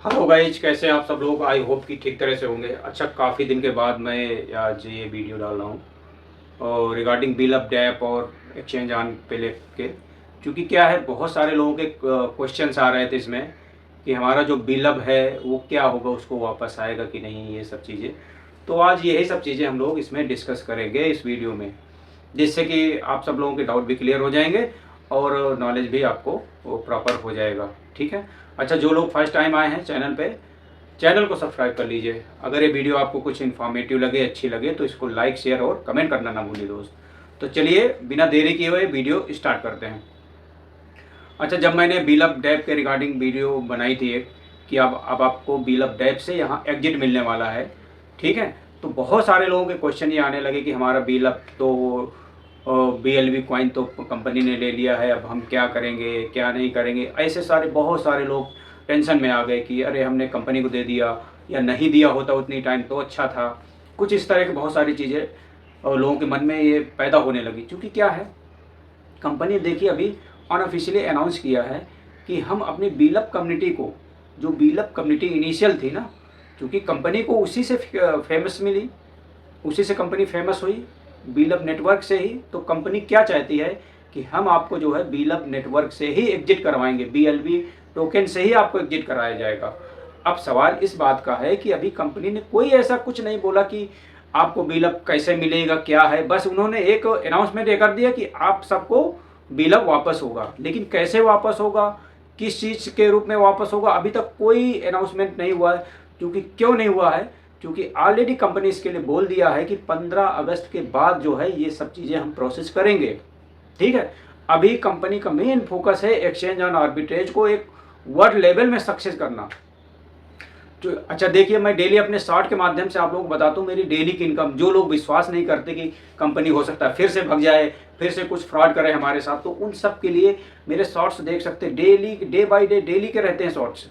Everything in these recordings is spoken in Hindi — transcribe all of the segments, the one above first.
हेलो गाइज, कैसे हैं आप सब लोग। आई होप कि ठीक तरह से होंगे। अच्छा, काफ़ी दिन के बाद मैं आज ये वीडियो डाल रहा हूँ और रिगार्डिंग बिल ऑफ डेप और एक्सचेंज ऑन पे के। क्योंकि क्या है, बहुत सारे लोगों के क्वेश्चंस आ रहे थे इसमें कि हमारा जो बिल ऑफ है वो क्या होगा, उसको वापस आएगा कि नहीं, ये सब चीज़ें। तो आज यही सब चीज़ें हम लोग इसमें डिस्कस करेंगे इस वीडियो में, जिससे कि आप सब लोगों के डाउट भी क्लियर हो जाएंगे और नॉलेज भी आपको वो प्रॉपर हो जाएगा। ठीक है। अच्छा, जो लोग फर्स्ट टाइम आए हैं चैनल पे, चैनल को सब्सक्राइब कर लीजिए। अगर ये वीडियो आपको कुछ इन्फॉर्मेटिव लगे, अच्छी लगे, तो इसको लाइक, शेयर और कमेंट करना ना भूलिए दोस्त। तो चलिए बिना देरी किए हुए वीडियो स्टार्ट करते हैं। अच्छा, जब मैंने बिल ऑफ डेप के रिगार्डिंग वीडियो बनाई थी एक, कि अब आपको बिल ऑफ डेप से यहाँ एग्जिट मिलने वाला है, ठीक है, तो बहुत सारे लोगों के क्वेश्चन ये आने लगे कि हमारा बिल ऑफ तो BLV कॉइन तो कंपनी ने ले लिया है, अब हम क्या करेंगे, क्या नहीं करेंगे। ऐसे सारे बहुत सारे लोग टेंशन में आ गए कि अरे हमने कंपनी को दे दिया, या नहीं दिया होता उतनी टाइम तो अच्छा था। कुछ इस तरह की बहुत सारी चीज़ें लोगों के मन में ये पैदा होने लगी। क्योंकि क्या है, कंपनी देखिए अभी अनऑफिशियली अनाउंस किया है कि हम अपनी बीलअप कम्युनिटी को, जो बीलअप कम्युनिटी इनिशियल थी ना, क्योंकि कंपनी को उसी से फेमस मिली, उसी से कंपनी फेमस हुई, बीलअप नेटवर्क से ही। तो कंपनी क्या चाहती है कि हम आपको जो है बीलअप नेटवर्क से ही एग्जिट करवाएंगे, BLV टोकन से ही आपको एग्जिट कराया जाएगा। अब सवाल इस बात का है कि अभी कंपनी ने कोई ऐसा कुछ नहीं बोला कि आपको बीलअप कैसे मिलेगा, क्या है। बस उन्होंने एक अनाउंसमेंट ये कर दिया कि आप सबको बिलअप वापस होगा, लेकिन कैसे वापस होगा, किस चीज़ के रूप में वापस होगा, अभी तक कोई अनाउंसमेंट नहीं हुआ है। क्योंकि क्यों नहीं हुआ है, क्योंकि ऑलरेडी कंपनी इसके लिए बोल दिया है कि 15 अगस्त के बाद जो है ये सब चीज़ें हम प्रोसेस करेंगे। ठीक है। अभी कंपनी का मेन फोकस है एक्सचेंज ऑन आर्बिट्रेज को एक वर्ल्ड लेवल में सक्सेस करना। तो अच्छा देखिए, मैं डेली अपने शॉर्ट के माध्यम से आप लोगों को बताता हूँ मेरी डेली की इनकम। जो लोग विश्वास नहीं करते कि कंपनी हो सकता है फिर से भग जाए, फिर से कुछ फ्रॉड करे हमारे साथ, तो उन सब के लिए मेरे शॉर्ट्स देख सकते हैं। Daily, day by day, daily के रहते हैं शॉर्ट्स।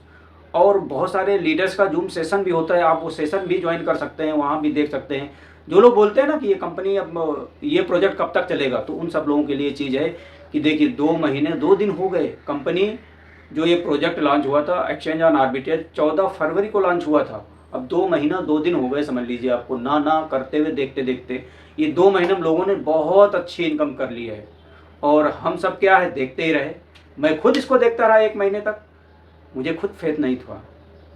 और बहुत सारे लीडर्स का जूम सेशन भी होता है, आप वो सेशन भी ज्वाइन कर सकते हैं, वहाँ भी देख सकते हैं। जो लोग बोलते हैं ना कि ये कंपनी अब ये प्रोजेक्ट कब तक चलेगा, तो उन सब लोगों के लिए चीज़ है कि देखिए 2 महीने 2 दिन हो गए। कंपनी जो ये प्रोजेक्ट लॉन्च हुआ था एक्सचेंज ऑन आर्बिट्रेज 14 फरवरी को लॉन्च हुआ था। अब 2 महीना 2 दिन हो गए, समझ लीजिए आपको, ना ना करते हुए देखते देखते ये 2 महीने में लोगों ने बहुत अच्छी इनकम कर ली है। और हम सब क्या है, देखते ही रहे। मैं खुद इसको देखता रहा 1 महीने तक, मुझे खुद फेथ नहीं था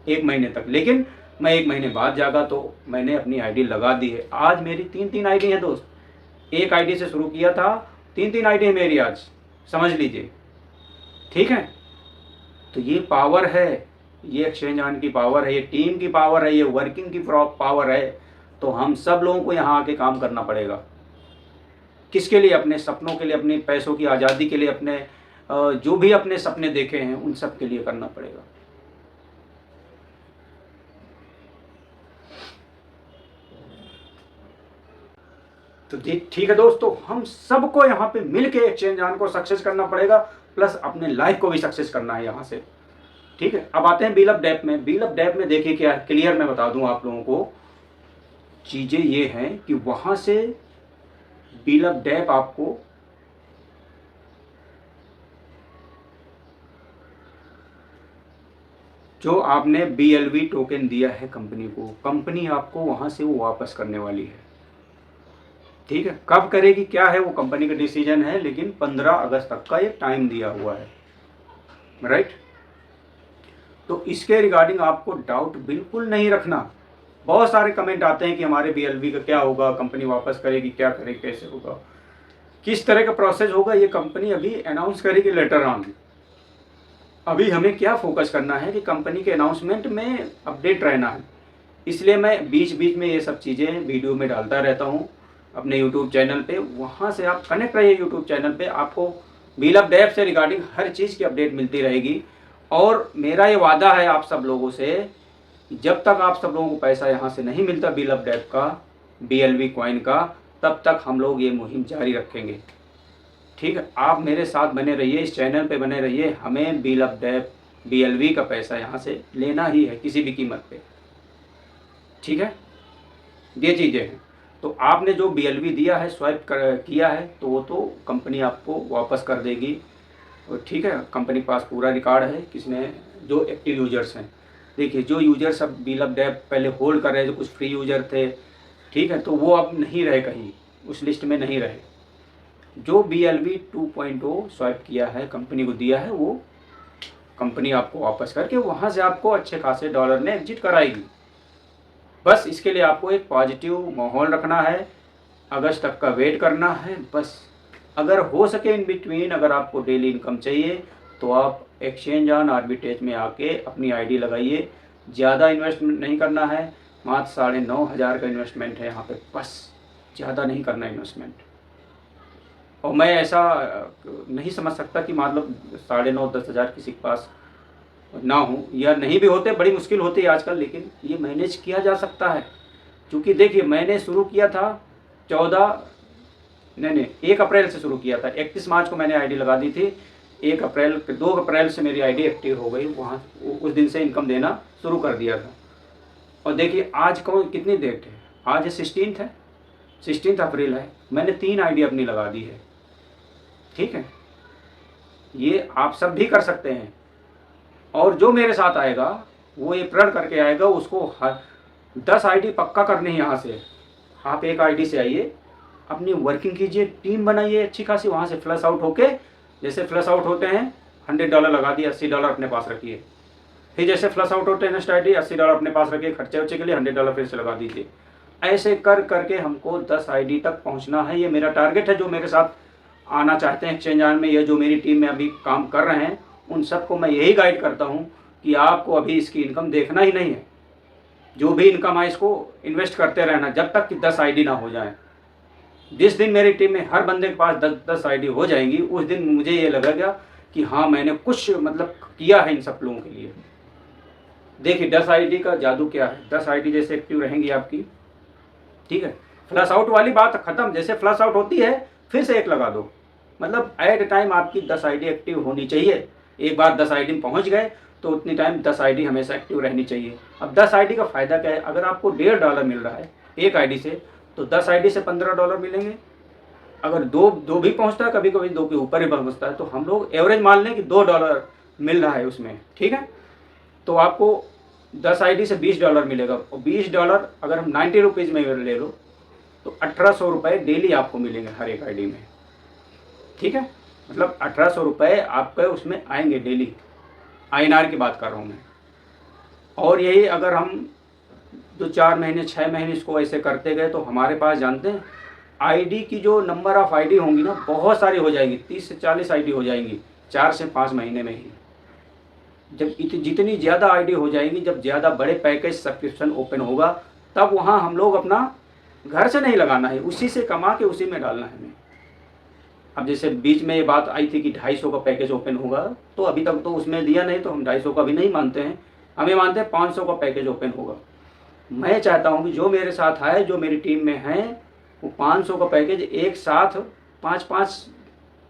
1 महीने तक, लेकिन मैं 1 महीने बाद जागा तो मैंने अपनी आईडी लगा दी है। आज मेरी 3-3 आईडी है दोस्त। एक आईडी से शुरू किया था, 3-3 आईडी है मेरी आज, समझ लीजिए। ठीक है। तो ये पावर है, ये एक्सचेंज ऑन की पावर है, ये टीम की पावर है, ये वर्किंग की पावर है। तो हम सब लोगों को यहाँ आके काम करना पड़ेगा। किसके लिए? अपने सपनों के लिए, अपने पैसों की आज़ादी के लिए, अपने जो भी अपने सपने देखे हैं उन सब के लिए करना पड़ेगा। तो ठीक है दोस्तों, हम सबको यहाँ पे मिलके एक्सचेंज ऑन को सक्सेस करना पड़ेगा, प्लस अपने लाइफ को भी सक्सेस करना है यहाँ से। ठीक है। अब आते हैं बिल ऑफ डेप में। बिल ऑफ डेप में देखिए क्या क्लियर मैं बता दूं आप लोगों को, चीजें ये हैं कि वहां से बिल ऑफ डेप आपको जो आपने BLV टोकन दिया है कंपनी को, कंपनी आपको वहां से वो वापस करने वाली है। ठीक है। कब करेगी क्या है वो कंपनी का डिसीजन है, लेकिन 15 अगस्त तक का ये टाइम दिया हुआ है। राइट। तो इसके रिगार्डिंग आपको डाउट बिल्कुल नहीं रखना। बहुत सारे कमेंट आते हैं कि हमारे BLV का क्या होगा, कंपनी वापस करेगी, क्या करेगी, कैसे होगा, किस तरह का प्रोसेस होगा, ये कंपनी अभी अनाउंस करेगी लेटर ऑन। अभी हमें क्या फोकस करना है कि कंपनी के अनाउंसमेंट में अपडेट रहना है। इसलिए मैं बीच बीच में ये सब चीज़ें वीडियो में डालता रहता हूँ अपने यूट्यूब चैनल पे। वहाँ से आप कनेक्ट रहिए यूट्यूब चैनल पे, आपको बिल ऑफ डेप से रिगार्डिंग हर चीज़ की अपडेट मिलती रहेगी। और मेरा ये वादा है आप सब लोगों से, जब तक आप सब लोगों को पैसा यहाँ से नहीं मिलता बिल ऑफ डेप का, BLV कॉइन का, तब तक हम लोग ये मुहिम जारी रखेंगे। ठीक है। आप मेरे साथ बने रहिए, इस चैनल पे बने रहिए। हमें बिल ऑफ डेप, BLV का पैसा यहाँ से लेना ही है किसी भी कीमत पे। ठीक है। ये चीज़ें हैं। तो आपने जो BLV दिया है, स्वाइप किया है, तो वो तो कंपनी आपको वापस कर देगी। और ठीक है, कंपनी के पास पूरा रिकॉर्ड है किसने, जो एक्टिव यूजर्स हैं। देखिए जो यूजर सब बिल ऑफ डेप पहले होल्ड कर रहे थे, कुछ फ्री यूजर थे, ठीक है, तो वो अब नहीं रहे, कहीं उस लिस्ट में नहीं रहे। जो BLV 2.0 स्वाइप किया है, कंपनी को दिया है, वो कंपनी आपको वापस करके वहाँ से आपको अच्छे खासे डॉलर ने एग्जिट कराएगी। बस इसके लिए आपको एक पॉजिटिव माहौल रखना है, अगस्त तक का वेट करना है बस। अगर हो सके इन बिटवीन, अगर आपको डेली इनकम चाहिए तो आप एक्सचेंज ऑन आर्बिट्रेज में आके अपनी आईडी लगाइए। ज़्यादा इन्वेस्टमेंट नहीं करना है, मात्र 9,500 का इन्वेस्टमेंट है यहाँ पे, बस ज़्यादा नहीं करना इन्वेस्टमेंट। और मैं ऐसा नहीं समझ सकता कि मतलब 9,500-10,000 किसी के पास ना हो, या नहीं भी होते, बड़ी मुश्किल होती है आजकल, लेकिन ये मैनेज किया जा सकता है। क्योंकि देखिए मैंने शुरू किया था 1 अप्रैल से शुरू किया था, 31 मार्च को मैंने आईडी लगा दी थी, 2 अप्रैल से मेरी आईडी एक्टिव हो गई, वहाँ उस दिन से इनकम देना शुरू कर दिया था। और देखिए आज को कितनी डेट है, आज 16 अप्रैल है, मैंने 3 आईडी अपनी लगा दी है। ठीक है, ये आप सब भी कर सकते हैं। और जो मेरे साथ आएगा वो ये प्रण करके आएगा, उसको 10 आईडी पक्का करनी है। यहाँ से आप एक आईडी से आइए, अपनी वर्किंग कीजिए, टीम बनाइए अच्छी खासी, वहाँ से फ्लश आउट होके, जैसे फ्लश आउट होते हैं $100 लगा दिए, $80 अपने पास रखिए। फिर जैसे फ्लश आउट होते हैं नेक्स्ट आईडी, $80 अपने पास रखिए, खर्चे वर्चे के लिए $100 फिर से लगा दीजिए। ऐसे कर करके हमको 10 आईडी तक पहुँचना है, ये मेरा टारगेट है। जो मेरे साथ आना चाहते हैं एक्सचेंज ऑन में, या जो मेरी टीम में अभी काम कर रहे हैं, उन सबको मैं यही गाइड करता हूँ कि आपको अभी इसकी इनकम देखना ही नहीं है। जो भी इनकम आए इसको इन्वेस्ट करते रहना जब तक कि 10 आईडी ना हो जाए। जिस दिन मेरी टीम में हर बंदे के पास 10 आईडी हो जाएंगी, उस दिन मुझे ये लगेगा कि हाँ मैंने कुछ मतलब किया है इन सब लोगों के लिए। देखिए 10 आईडी का जादू क्या है, 10 आईडी जैसे एक्टिव रहेंगी आपकी, ठीक है, फ्लश आउट वाली बात खत्म, जैसे फ्लश आउट होती है फिर से एक लगा दो, मतलब एट ए टाइम आपकी 10 आईडी एक्टिव होनी चाहिए। एक बार 10 आईडी में पहुंच गए तो उतनी टाइम 10 आईडी हमेशा एक्टिव रहनी चाहिए। अब 10 आईडी का फ़ायदा क्या है, अगर आपको $1.5 मिल रहा है एक आईडी से, तो 10 आईडी से $15 मिलेंगे। अगर दो भी पहुंचता है, कभी कभी 2 के ऊपर ही पहुंचता है, तो हम लोग एवरेज मान लें कि $2 मिल रहा है उसमें, ठीक है। तो आपको 10 आईडी से $20 मिलेगा, और $20 अगर हम 90 रुपीज़ में ले लो तो 1,800 रुपये डेली आपको मिलेंगे हर एक आईडी में, ठीक है। मतलब 1,800 रुपये आपके उसमें आएंगे डेली, INR की बात कर रहा हूँ मैं। और यही अगर हम 2-4 महीने 6 महीने इसको ऐसे करते गए, तो हमारे पास जानते हैं आईडी की जो नंबर ऑफ़ आईडी होंगी ना, बहुत सारी हो जाएगी, 30 से 40 आईडी हो जाएंगी 4 से 5 महीने में ही। जब जितनी ज़्यादा आईडी हो जाएगी, जब ज़्यादा बड़े पैकेज सब्सक्रिप्शन ओपन होगा, तब वहाँ हम लोग अपना घर से नहीं लगाना है, उसी से कमा के उसी में डालना है हमें। अब जैसे बीच में ये बात आई थी कि 250 का पैकेज ओपन होगा, तो अभी तक तो उसमें दिया नहीं, तो हम 250 का भी नहीं मानते हैं, हमें मानते हैं 500 का पैकेज ओपन होगा। मैं चाहता हूँ कि जो मेरे साथ आए, जो मेरी टीम में हैं, वो 500 का पैकेज एक साथ 5-5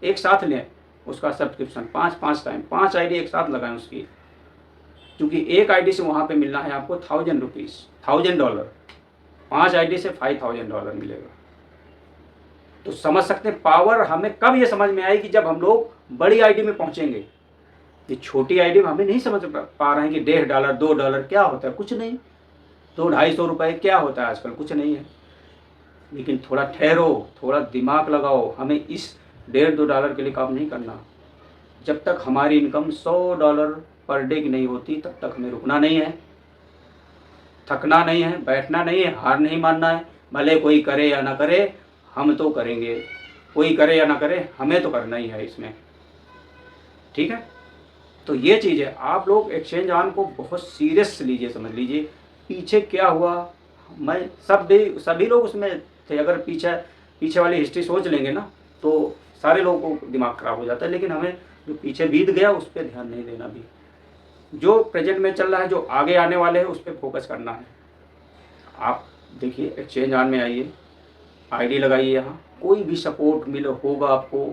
एक साथ लें, उसका सब्सक्रिप्शन 5-5 टाइम 5 आईडी एक साथ लगाएं उसकी, क्योंकि एक आईडी से वहाँ पे मिलना है आपको $1,000, 5 आईडी से $5,000 मिलेगा। तो समझ सकते हैं पावर हमें कब ये समझ में आई, कि जब हम लोग बड़ी आईडी में पहुंचेंगे। ये छोटी आईडी में हमें नहीं समझ पा रहे हैं कि $1.5 $2 क्या होता है, कुछ नहीं। 200-250 रुपये क्या होता है आजकल, कुछ नहीं है। लेकिन थोड़ा ठहरो, थोड़ा दिमाग लगाओ, हमें इस $1.5-2 के लिए काम नहीं करना। जब तक हमारी इनकम $100 पर डे की नहीं होती, तब तक हमें रुकना नहीं है, थकना नहीं है, बैठना नहीं है, हार नहीं मानना है। भले कोई करे या ना करे, हम तो करेंगे, कोई करे या ना करे, हमें तो करना ही है इसमें, ठीक है। तो ये चीज़ है, आप लोग एक्सचेंज ऑन को बहुत सीरियस लीजिए, समझ लीजिए पीछे क्या हुआ। मैं सभी लोग उसमें थे। अगर पीछे वाली हिस्ट्री सोच लेंगे ना, तो सारे लोगों को दिमाग ख़राब हो जाता है। लेकिन हमें जो पीछे बीत गया उस पर ध्यान नहीं देना, भी जो प्रेजेंट में चल रहा है, जो आगे आने वाले हैं, उस पर फोकस करना है। आप देखिए एक्सचेंज ऑन में आइए, आईडी लगाइए, यहाँ कोई भी सपोर्ट होगा आपको,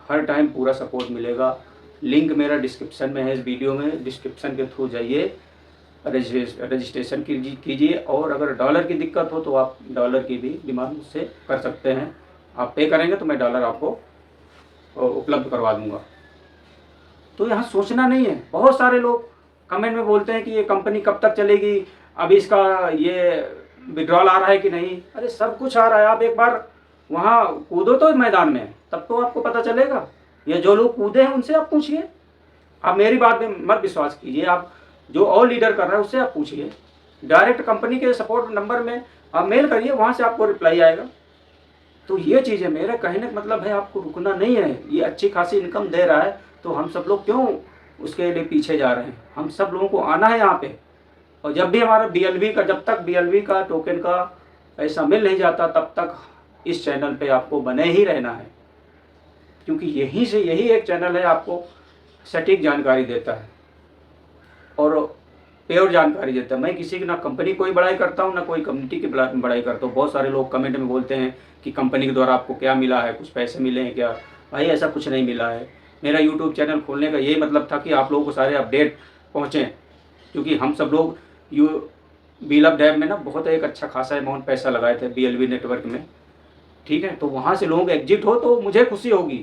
हर टाइम पूरा सपोर्ट मिलेगा। लिंक मेरा डिस्क्रिप्शन में है, इस वीडियो में डिस्क्रिप्शन के थ्रू जाइए, रजिस्ट्रेशन कीजिए। और अगर डॉलर की दिक्कत हो तो आप डॉलर की भी डिमांड मुझसे कर सकते हैं। आप पे करेंगे तो मैं डॉलर आपको उपलब्ध करवा दूंगा। तो यहाँ सोचना नहीं है। बहुत सारे लोग कमेंट में बोलते हैं कि ये कंपनी कब तक चलेगी, अभी इसका ये विड्रॉल आ रहा है कि नहीं। अरे सब कुछ आ रहा है, आप एक बार वहाँ कूदो तो मैदान में, तब तो आपको पता चलेगा। ये जो लोग कूदे हैं उनसे आप पूछिए, आप मेरी बात में मत विश्वास कीजिए, आप जो और लीडर कर रहा है उससे आप पूछिए। डायरेक्ट कंपनी के सपोर्ट नंबर में आप मेल करिए, वहाँ से आपको रिप्लाई आएगा। तो ये चीज़ है, मेरा कहने का मतलब है आपको रुकना नहीं है। ये अच्छी खासी इनकम दे रहा है तो हम सब लोग क्यों उसके लिए पीछे जा रहे हैं। हम सब लोगों को आना है यहाँ पे। और जब भी हमारा BLV का, जब तक BLV का टोकन का पैसा मिल नहीं जाता तब तक इस चैनल पे आपको बने ही रहना है, क्योंकि यही एक चैनल है आपको सटीक जानकारी देता है और प्योर जानकारी देता है। मैं किसी की ना कंपनी कोई बड़ाई करता हूँ ना कोई कम्युनिटी की बड़ाई करता हूँ। बहुत सारे लोग कमेंट में बोलते हैं कि कंपनी के द्वारा आपको क्या मिला है, कुछ पैसे मिले हैं क्या। भाई ऐसा कुछ नहीं मिला है। मेरा यूट्यूब चैनल खोलने का यही मतलब था कि आप लोगों को सारे अपडेट पहुँचें, क्योंकि हम सब लोग बीलअप डैप में ना बहुत एक अच्छा खासा अमाउंट पैसा लगाए थे BLV नेटवर्क में, ठीक है। तो वहाँ से लोग एग्जिट हो तो मुझे खुशी होगी,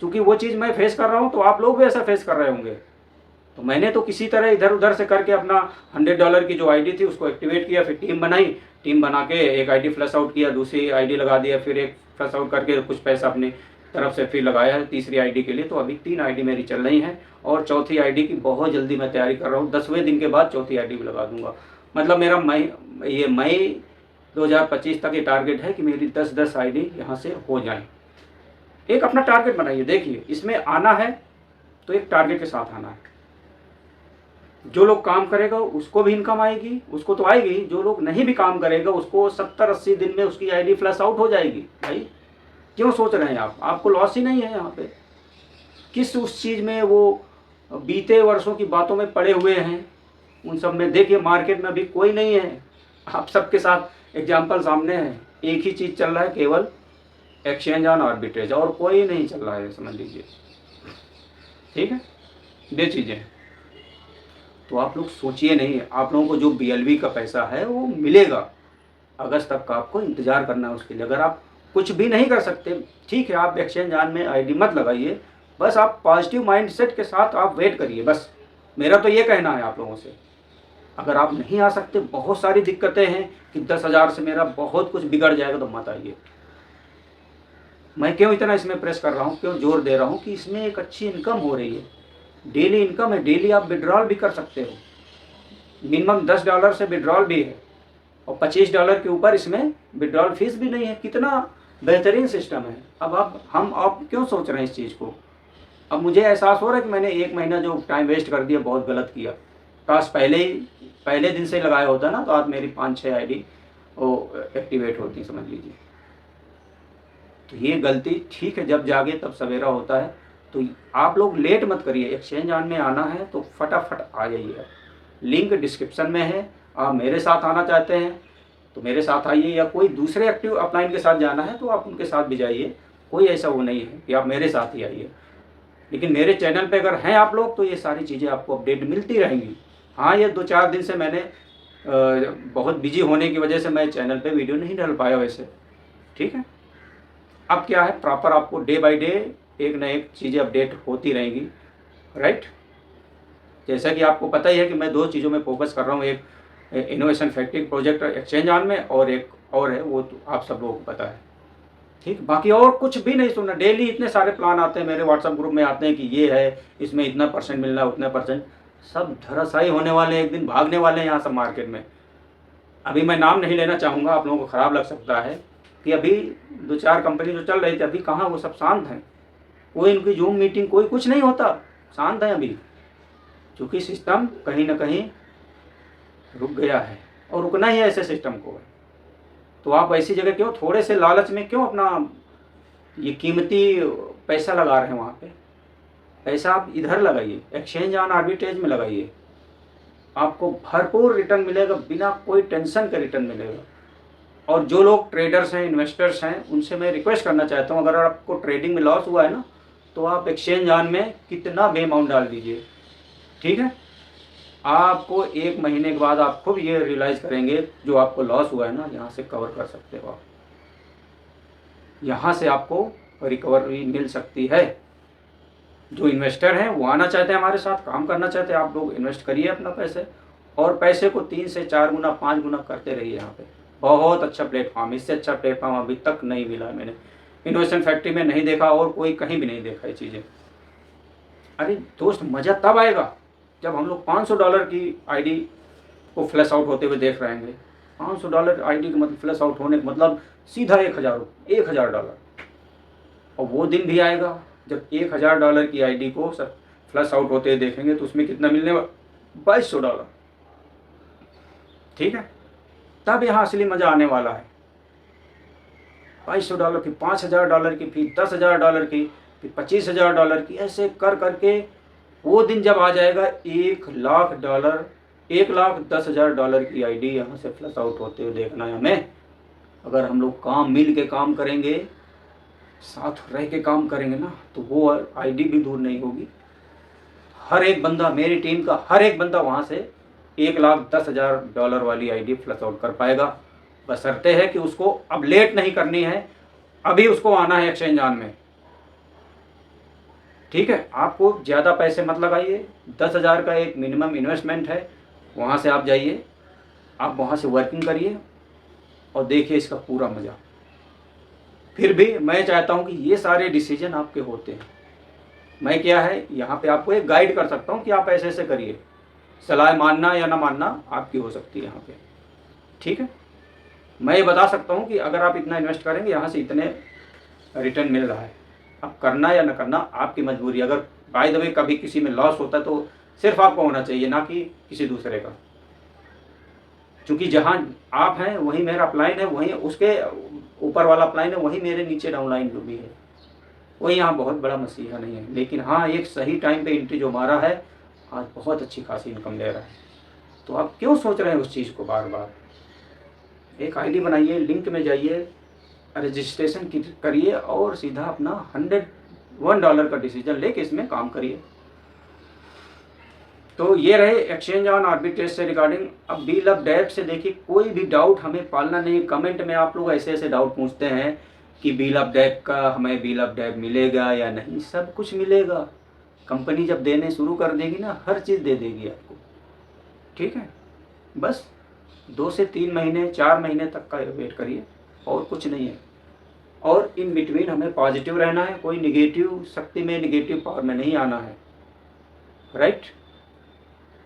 क्योंकि वो चीज़ मैं फेस कर रहा हूँ तो आप लोग भी ऐसा फेस कर रहे होंगे। तो मैंने तो किसी तरह इधर उधर से करके अपना $100 की जो आईडी थी उसको एक्टिवेट किया, फिर टीम बनाई, टीम बना के एक आईडी फ्लश आउट किया, दूसरी आईडी लगा दिया, फिर एक फ्लश आउट करके कुछ पैसा अपनी तरफ से फिर लगाया है तीसरी आईडी के लिए। तो अभी 3 आईडी मेरी चल रही हैं और चौथी आईडी की बहुत जल्दी मैं तैयारी कर रहा हूँ। 10वें दिन के बाद चौथी आईडी भी लगा दूंगा। मतलब मेरा मई 2025 तक ये टारगेट है कि मेरी 10-10 आईडी यहाँ से हो जाए। एक अपना टारगेट बनाइए, देखिए इसमें आना है तो एक टारगेट के साथ आना है। जो लोग काम करेगा उसको भी इनकम आएगी, उसको तो आएगी। जो लोग नहीं भी काम करेगा उसको 70-80 दिन में उसकी आईडी फ्लश आउट हो जाएगी। भाई क्यों सोच रहे हैं आप, आपको लॉस ही नहीं है यहाँ पे। किस उस चीज़ में वो बीते वर्षों की बातों में पड़े हुए हैं, उन सब में देखिए मार्केट में अभी कोई नहीं है। आप सबके साथ एग्जाम्पल सामने है, एक ही चीज़ चल रहा है, केवल एक्सचेंज ऑन आर्बिट्रेज, और कोई नहीं चल रहा है, समझ लीजिए, ठीक है। ये चीज़ें तो आप लोग सोचिए नहीं, आप लोगों को जो BLV का पैसा है वो मिलेगा। अगस्त तक का आपको इंतज़ार करना है उसके लिए। अगर आप कुछ भी नहीं कर सकते, ठीक है, आप एक्सचेंज ऑन में आईडी मत लगाइए, बस आप पॉजिटिव माइंडसेट के साथ आप वेट करिए। बस मेरा तो ये कहना है आप लोगों से। अगर आप नहीं आ सकते, बहुत सारी दिक्कतें हैं कि 10,000 से मेरा बहुत कुछ बिगड़ जाएगा, तो मत आइए। मैं क्यों इतना इसमें प्रेस कर रहा हूँ, क्यों जोर दे रहा हूँ कि इसमें एक अच्छी इनकम हो रही है, डेली इनकम है। डेली आप विड्रॉल भी कर सकते हो, मिनिमम $10 से विड्रॉल भी है और $25 के ऊपर इसमें विड्रॉल फीस भी नहीं है। कितना बेहतरीन सिस्टम है। अब आप क्यों सोच रहे हैं इस चीज़ को। अब मुझे एहसास हो रहा है कि मैंने 1 महीना जो टाइम वेस्ट कर दिया, बहुत गलत किया। काश पहले दिन से लगाया होता ना, तो आज मेरी 5-6 आईडी वो एक्टिवेट होती, समझ लीजिए। तो ये गलती, ठीक है, जब जागे तब सवेरा होता है। तो आप लोग लेट मत करिए, एक्सचेंज ऑन में आना है तो फटाफट आ जाइए। लिंक डिस्क्रिप्शन में है। आप मेरे साथ आना चाहते हैं तो मेरे साथ आइए, या कोई दूसरे एक्टिव अपलाइन के साथ जाना है तो आप उनके साथ भी जाइए। कोई ऐसा वो नहीं है कि आप मेरे साथ ही आइए। लेकिन मेरे चैनल पे अगर हैं आप लोग तो ये सारी चीज़ें आपको अपडेट मिलती रहेंगी। हाँ, ये 2-4 दिन से मैंने बहुत बिजी होने की वजह से मैं चैनल पे वीडियो नहीं डाल पाया वैसे, ठीक है। अब क्या है, प्रॉपर आपको डे बाय डे एक न एक चीज़ें अपडेट होती रहेंगी, राइट। जैसा कि आपको पता ही है कि मैं 2 चीज़ों में फोकस कर रहा हूँ, एक innovation factory project exchange on में, और एक और है, वो तो आप सब लोगों को पता है, ठीक। बाकी और कुछ भी नहीं सुनना। डेली इतने सारे प्लान आते हैं मेरे व्हाट्सएप ग्रुप में, आते हैं कि ये है, इसमें इतना % मिलना है, उतना %, सब धराशायी होने वाले हैं, एक दिन भागने वाले हैं यहाँ सब मार्केट में। अभी मैं नाम नहीं लेना चाहूँगा, आप लोगों को ख़राब लग सकता है कि अभी 2-4 कंपनी जो चल रही थी अभी कहाँ, वो सब शांत हैं। कोई इनकी जूम मीटिंग, कोई कुछ नहीं होता, शांत है अभी, क्योंकि सिस्टम कहीं ना कहीं रुक गया है और रुकना ही है ऐसे सिस्टम को। तो आप ऐसी जगह क्यों, थोड़े से लालच में क्यों अपना ये कीमती पैसा लगा रहे हैं वहाँ पे। पैसा आप इधर लगाइए, एक्सचेंज ऑन आर्बिट्रेज में लगाइए, आपको भरपूर रिटर्न मिलेगा, बिना कोई टेंशन के रिटर्न मिलेगा। और जो लोग ट्रेडर्स हैं, इन्वेस्टर्स हैं, उनसे मैं रिक्वेस्ट करना चाहता हूँ, अगर आपको ट्रेडिंग में लॉस हुआ है ना, तो आप एक्सचेंज ऑन में कितना भी अमाउंट डाल दीजिए, ठीक है। आपको 1 महीने के बाद आप खुद ये रियलाइज़ करेंगे जो आपको लॉस हुआ है ना, यहाँ से कवर कर सकते हो आप, यहाँ से आपको रिकवरी मिल सकती है। जो इन्वेस्टर हैं वो आना चाहते हैं हमारे साथ, काम करना चाहते हैं, आप लोग इन्वेस्ट करिए अपना पैसे और पैसे को 3 से 4 गुना 5 गुना करते रहिए। यहाँ पे बहुत अच्छा प्लेटफॉर्म, इससे अच्छा प्लेटफॉर्म अभी तक नहीं मिला मैंने, इनोवेशन फैक्ट्री में नहीं देखा और कोई कहीं भी नहीं देखा ये चीज़ें। अरे दोस्त, मज़ा तब आएगा जब हम लोग $500 की आईडी को फ्लैश आउट होते हुए देख रहे हैं। $500 आईडी का मतलब फ्लैश आउट होने का मतलब सीधा $1000। और वो दिन भी आएगा जब $1000 की आईडी को सब फ्लैश आउट होते हुए देखेंगे तो उसमें कितना मिलने वाला, $2200। ठीक है, तब यहाँ असली मज़ा आने वाला है। $2200 की, $5000 की, फिर $10,000 की, फिर $25,000 की, ऐसे कर करके वो दिन जब आ जाएगा $1,00,000, $1,10,000 की आईडी यहाँ से फ्लश आउट होते हुए देखना है हमें। अगर हम लोग मिल के काम करेंगे, साथ रह के काम करेंगे ना, तो वो आईडी भी दूर नहीं होगी। हर एक बंदा, मेरी टीम का हर एक बंदा वहाँ से $1,10,000 वाली आईडी फ्लश आउट कर पाएगा। बशर्ते है कि उसको अब लेट नहीं करनी है, अभी उसको आना है एक्सचेंज ऑन में। ठीक है, आपको ज़्यादा पैसे मत लगाइए, 10,000 का एक मिनिमम इन्वेस्टमेंट है, वहाँ से आप जाइए, आप वहाँ से वर्किंग करिए और देखिए इसका पूरा मज़ा। फिर भी मैं चाहता हूँ कि ये सारे डिसीजन आपके होते हैं। मैं क्या है यहाँ पे आपको एक गाइड कर सकता हूँ कि आप ऐसे ऐसे करिए, सलाह मानना या ना मानना आपकी हो सकती है यहाँ पे। ठीक है, मैं ये बता सकता हूँ कि अगर आप इतना इन्वेस्ट करेंगे यहाँ से इतने रिटर्न मिल रहा है। अब करना या ना करना आपकी मजबूरी। अगर बाय द वे कभी किसी में लॉस होता है तो सिर्फ आपको होना चाहिए, ना कि किसी दूसरे का। क्योंकि जहाँ आप हैं वहीं मेरा अपलाइन है, वहीं उसके ऊपर वाला अपलाइन है, वहीं मेरे नीचे डाउनलाइन जो भी है। वही यहाँ बहुत बड़ा मसीहा नहीं है, लेकिन हाँ एक सही टाइम पे एंट्री जो मारा है आज बहुत अच्छी खासी इनकम ले रहा है। तो आप क्यों सोच रहे हैं उस चीज़ को बार बार? एक आईडी बनाइए, लिंक में जाइए, रजिस्ट्रेशन करिए और सीधा अपना $101 का डिसीजन लेके इसमें काम करिए। तो ये रहे एक्सचेंज ऑन आर्बिट्रेज से रिगार्डिंग। अब बिल ऑफ डेट से देखिए, कोई भी डाउट हमें पालना नहीं। कमेंट में आप लोग ऐसे ऐसे डाउट पूछते हैं कि बिल ऑफ डेट का हमें बिल ऑफ डेट मिलेगा या नहीं। सब कुछ मिलेगा, कंपनी जब देने शुरू कर देगी ना, हर चीज़ दे देगी आपको। ठीक है, बस 2 से 3 महीने 4 महीने तक का वेट करिए, और कुछ नहीं है। और इन बिटवीन हमें पॉजिटिव रहना है, कोई निगेटिव शक्ति में, निगेटिव पावर में नहीं आना है। राइट,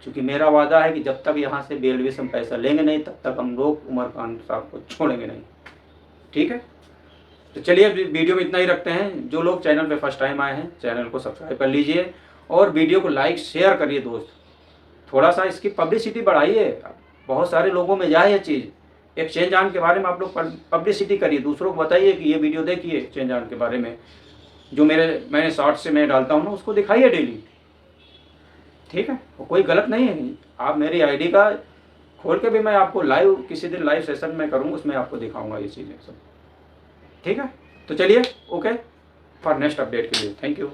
क्योंकि मेरा वादा है कि जब तक यहाँ से BLV से हम पैसा लेंगे नहीं, तब तक हम लोग उमर खान साहब को छोड़ेंगे नहीं। ठीक है, तो चलिए वीडियो में इतना ही रखते हैं। जो लोग चैनल पे फर्स्ट टाइम आए हैं, चैनल को सब्सक्राइब कर लीजिए और वीडियो को लाइक शेयर करिए दोस्त। थोड़ा सा इसकी पब्लिसिटी बढ़ाइए, बहुत सारे लोगों में जाए ये चीज़। एक्सचेंज ऑन के बारे में आप लोग पब्लिसिटी करिए, दूसरों को बताइए कि ये वीडियो देखिए एक्सचेंज ऑन के बारे में। जो मैंने शॉर्ट्स से मैं डालता हूँ ना, उसको दिखाइए डेली। ठीक है, कोई गलत नहीं है। आप मेरी आईडी का खोल के भी मैं आपको लाइव किसी दिन लाइव सेशन में करूँगा, उसमें आपको दिखाऊंगा ये चीज़ें सब। ठीक है, तो चलिए ओके, फॉर नेक्स्ट अपडेट के लिए थैंक यू।